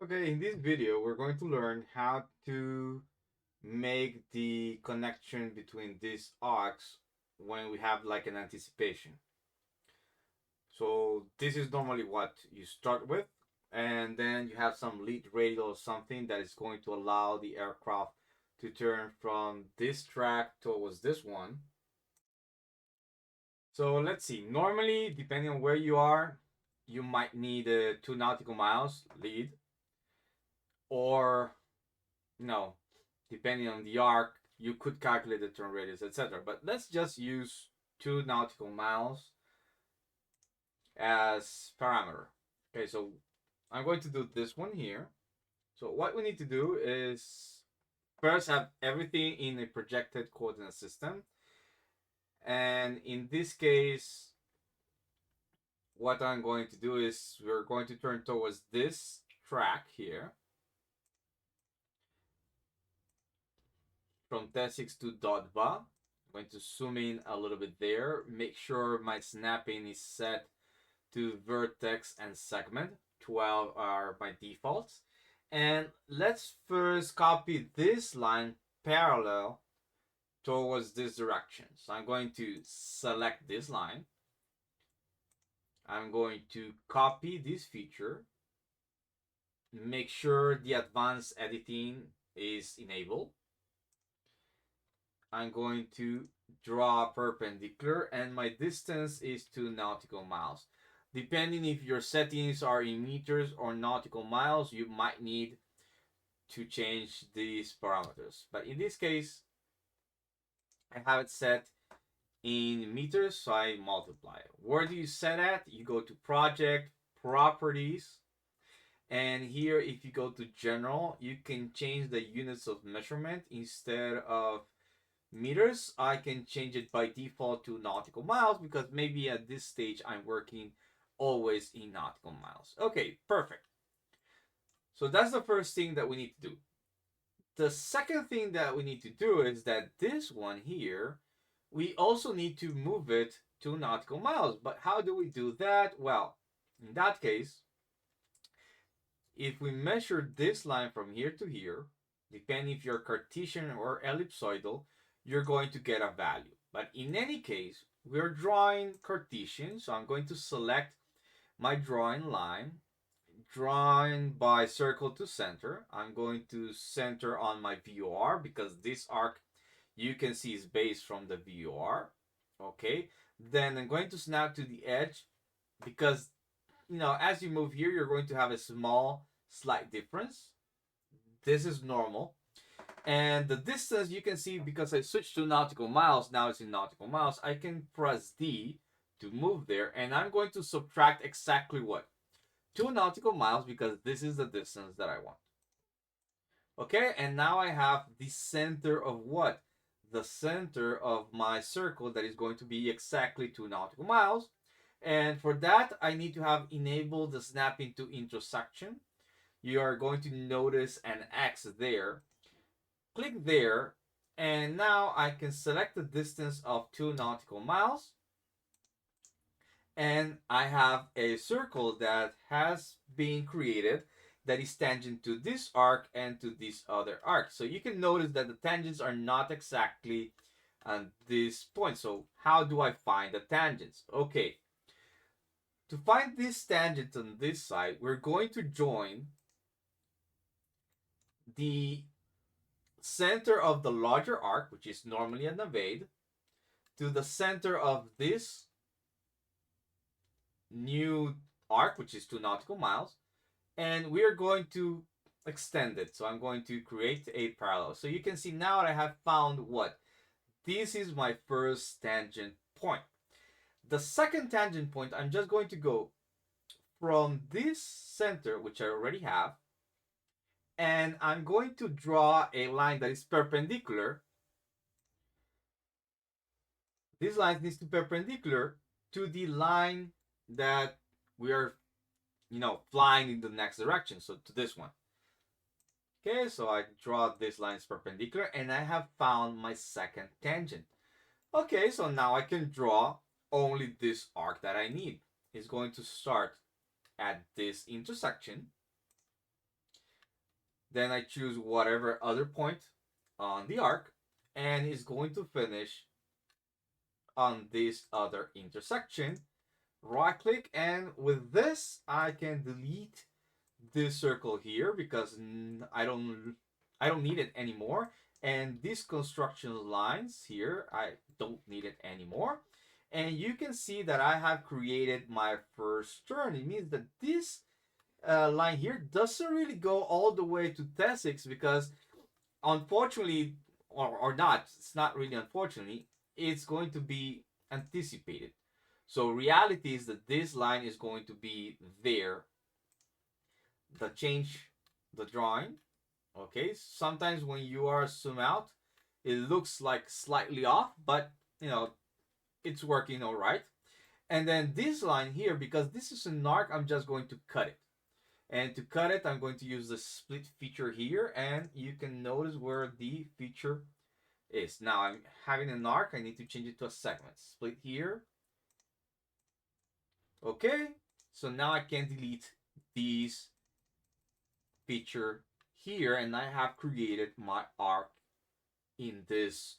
Okay, in this video, we're going to learn how to make the connection between these arcs when we have like an anticipation. So this is normally what you start with, and then you have some lead radial or something that is going to allow the aircraft to turn from this track towards this one. So let's see. Normally, depending on where you are, you might need 2 nautical miles lead, or no, depending on the arc, you could calculate the turn radius, etc. But let's just use 2 nautical miles as parameter. Okay, so I'm going to do this one here. So what we need to do is first have everything in a projected coordinate system. And in this case, what I'm going to do is we're going to turn towards this track here from T6 to Dotba. I'm going to zoom in a little bit there. Make sure my snapping is set to vertex and segment. 12 are my defaults. And let's first copy this line parallel towards this direction. So I'm going to select this line. I'm going to copy this feature. Make sure the advanced editing is enabled. I'm going to draw perpendicular and my distance is 2 nautical miles. Depending if your settings are in meters or nautical miles, you might need to change these parameters. But in this case, I have it set in meters, so I multiply it. Where do you set at? You go to project, properties, and here if you go to general, you can change the units of measurement. Instead of meters, I can change it by default to nautical miles because maybe at this stage I'm working always in nautical miles. Okay, perfect. So that's the first thing that we need to do. The second thing that we need to do is that this one here, we also need to move it to nautical miles. But how do we do that? Well, in that case, if we measure this line from here to here, depending if you're Cartesian or ellipsoidal, you're going to get a value. But in any case, we're drawing Cartesian, so I'm going to select my drawing line, drawing by circle to center. I'm going to center on my VOR because this arc you can see is based from the VOR. Okay, then I'm going to snap to the edge because as you move here, you're going to have a small slight difference. This is normal. And the distance you can see because I switched to nautical miles, now it's in nautical miles, I can press D to move there and I'm going to subtract exactly what? 2 nautical miles because this is the distance that I want. Okay, and now I have the center of what? The center of my circle that is going to be exactly 2 nautical miles. And for that, I need to have enabled the snapping to intersection. You are going to notice an X there. Click there, and now I can select the distance of 2 nautical miles. And I have a circle that has been created that is tangent to this arc and to this other arc. So you can notice that the tangents are not exactly on this point. So how do I find the tangents? Okay, to find this tangent on this side, we're going to join the center of the larger arc, which is normally a navade, to the center of this new arc, which is 2 nautical miles, and we are going to extend it. So I'm going to create a parallel. So you can see now I have found what? This is my first tangent point. The second tangent point, I'm just going to go from this center, which I already have, and I'm going to draw a line that is perpendicular. This line needs to be perpendicular to the line that we are, flying in the next direction. So to this one. Okay, so I draw this line is perpendicular and I have found my second tangent. Okay, so now I can draw only this arc that I need. It's going to start at this intersection. Then I choose whatever other point on the arc, and it's going to finish on this other intersection. Right click, and with this I can delete this circle here because I don't need it anymore. And these construction lines here, I don't need it anymore. And you can see that I have created my first turn. It means that this line here doesn't really go all the way to T6 because unfortunately, or not, it's not really unfortunately, it's going to be anticipated. So reality is that this line is going to be there. The change the drawing. Okay, sometimes when you are zoom out, it looks like slightly off, but it's working all right. And then this line here, because this is an arc, I'm just going to cut it. And to cut it, I'm going to use the split feature here, and you can notice where the feature is. Now I'm having an arc, I need to change it to a segment. Split here. Okay, so now I can delete these feature here, and I have created my arc in this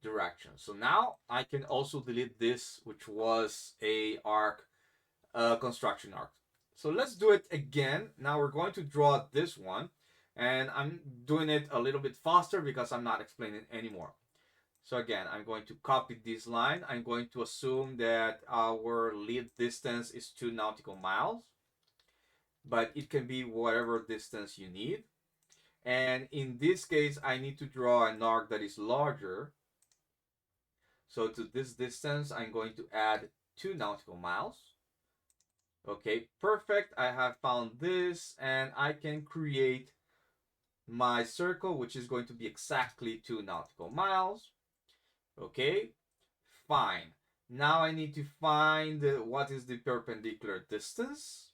direction. So now I can also delete this, which was a arc, construction arc. So let's do it again. Now we're going to draw this one, and I'm doing it a little bit faster because I'm not explaining anymore. So again, I'm going to copy this line. I'm going to assume that our lead distance is 2 nautical miles, but it can be whatever distance you need. And in this case, I need to draw an arc that is larger. So to this distance, I'm going to add 2 nautical miles. Okay, perfect. I have found this, and I can create my circle, which is going to be exactly 2 nautical miles. Okay, fine. Now I need to find what is the perpendicular distance.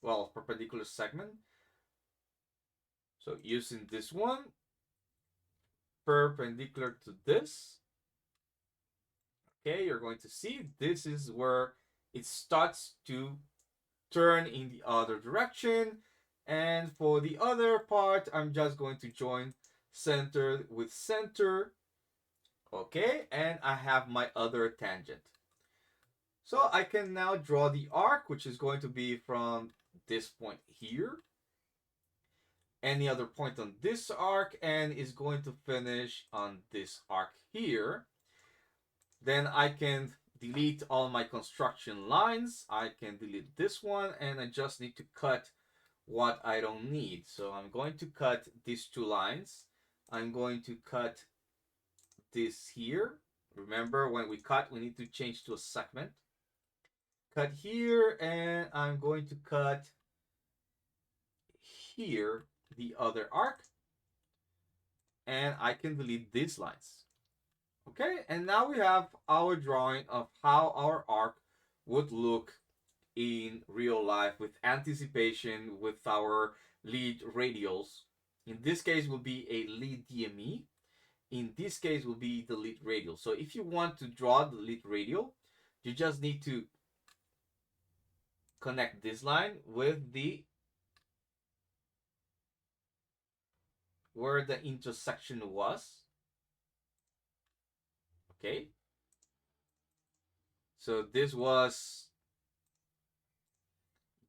Well, perpendicular segment. So using this one, perpendicular to this. Okay, you're going to see this is where it starts to turn in the other direction. And for the other part, I'm just going to join center with center. Okay, and I have my other tangent. So I can now draw the arc, which is going to be from this point here, any other point on this arc, and is going to finish on this arc here. Then I can delete all my construction lines. I can delete this one, and I just need to cut what I don't need. So I'm going to cut these 2 lines. I'm going to cut this here. Remember, when we cut, we need to change to a segment. Cut here, and I'm going to cut here the other arc, and I can delete these lines. Okay, and now we have our drawing of how our arc would look in real life with anticipation with our lead radials. In this case will be a lead DME. In this case will be the lead radial. So if you want to draw the lead radial, you just need to connect this line with the where the intersection was. Okay, so this was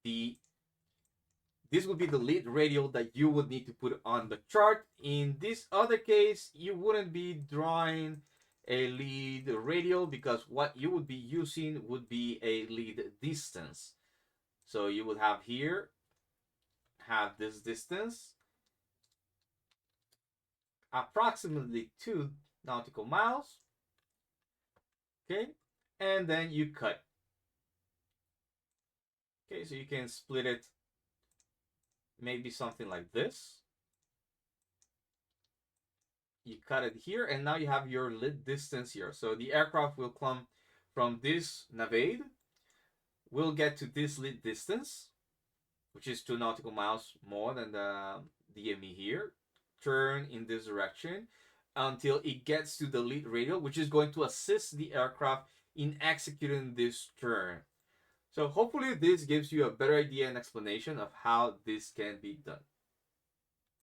this would be the lead radial that you would need to put on the chart. In this other case, you wouldn't be drawing a lead radial because what you would be using would be a lead distance. So you would have here, have this distance, approximately 2 nautical miles. Okay, and then you cut. Okay, so you can split it maybe something like this. You cut it here, and now you have your lead distance here. So the aircraft will come from this navade, will get to this lead distance, which is 2 nautical miles more than the DME here, turn in this direction until it gets to the lead radial, which is going to assist the aircraft in executing this turn. So hopefully this gives you a better idea and explanation of how this can be done.